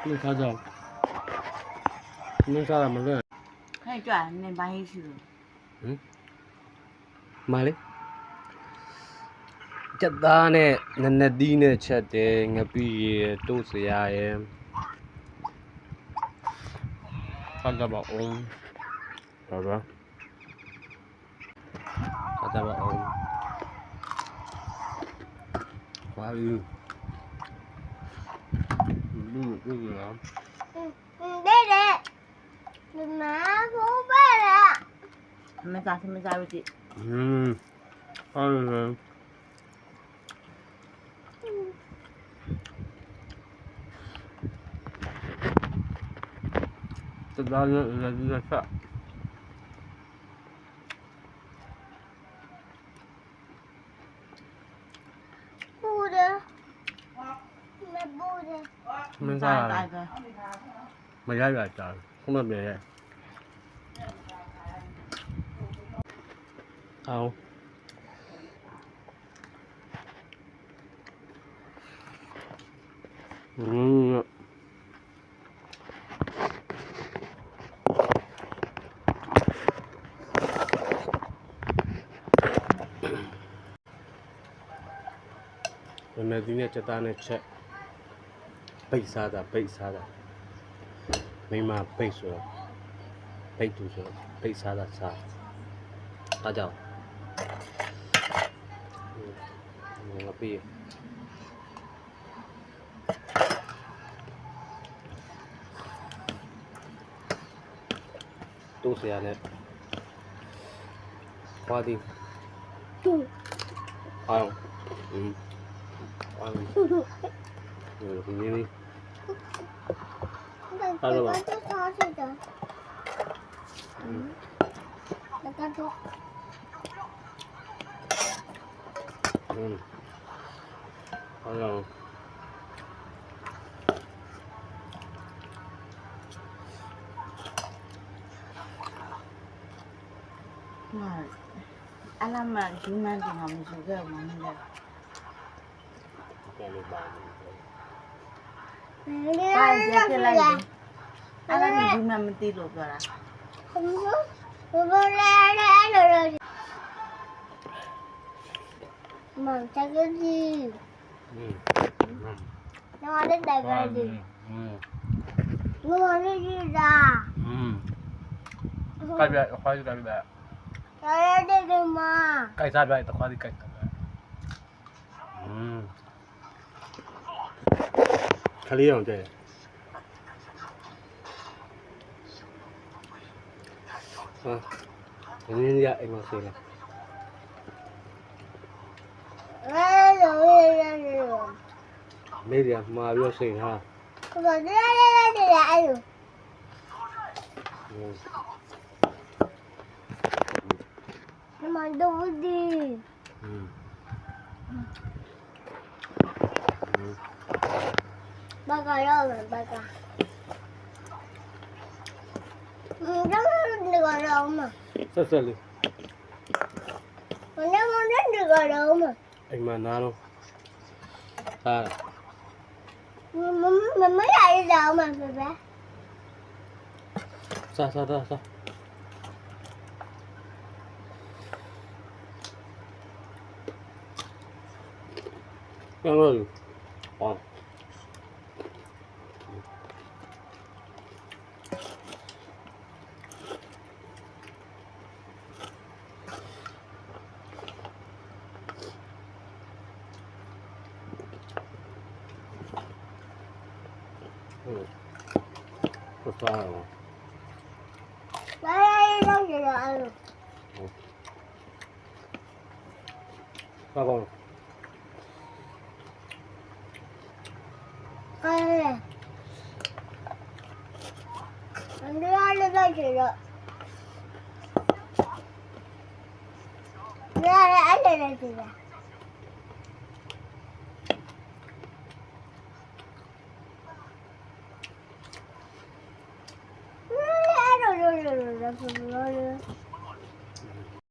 你看着，你啥么子？还转那把黑去了。嗯，买嘞。ချက်သားနဲ့နနသီးနဲ့ချက်တယ်ငပိရယ်တိုးစရာရယ်စားကြပါအောင်ဟုတ်ပါစားကြပါအောင်ခွာယူလူလား đây nè má bố ba nè 什么啥位置？ဟုတ်တယ်ချက်သားနဲ့နနသီးနဲ့ချက် bu đi mẹ bu đi မင်းစားရ 大 လား 个。 မရရကြခုနပြရဲ့အောင်နည်းနည်းချက်သားနဲ့ချက်ပိတ်စားတာမိမပိတ်ဆိုတော့ပိတ်သူဆိုတော့ပိတ်စားတာစားအားကြောင့်ငါပြေးတိုးစရာနဲ့ခွာသည် tu အောင်အောင်ဒီနေ့ Hello. Cái sao vậy trời? Là cái thuốc. အားကြောင့် 那，阿拉嘛就蛮正常，没做个嘛那个。 ပြန်လို့ပါ Đi 爸， ra 这 ra 这 ra 来 ra. 的，阿拉就蛮没得路个啦。 Không có. Không có ra rồi. Mà sao cái gì? Nó đến đây ra gì? Nó đi gì ra? ကိုက်ပြအခွားယူတယ်ဗျ Ra đây đi mà. ကိုက်စားပြတခွားဒီကိုက်စားပြခလေးအောင်တဲ့ဟာနင်းရအိမ်မှာဆေးလား Ra rồi ra rồi. မေးရမှာပြောစိတ်ဟာ Rồi ra rồi. Mà đâu đi. Ba cà đâu rồi ba cà. Nó được ở đâu mà. ဆက်ဆက်လေး Mà nó được ở đâu mà. အိမ်မှာနားတော့ဟာ Mà mới lại đi đâu mà phải bé. စားကဲလို့ဟောဟုတ်ပါတော့ Đây đâu vậy rồi ăn được. ပါကောင်း Đây này. Anh đưa lên đây chị rồi. Ra đây anh lên đây chị rồi. Rồi.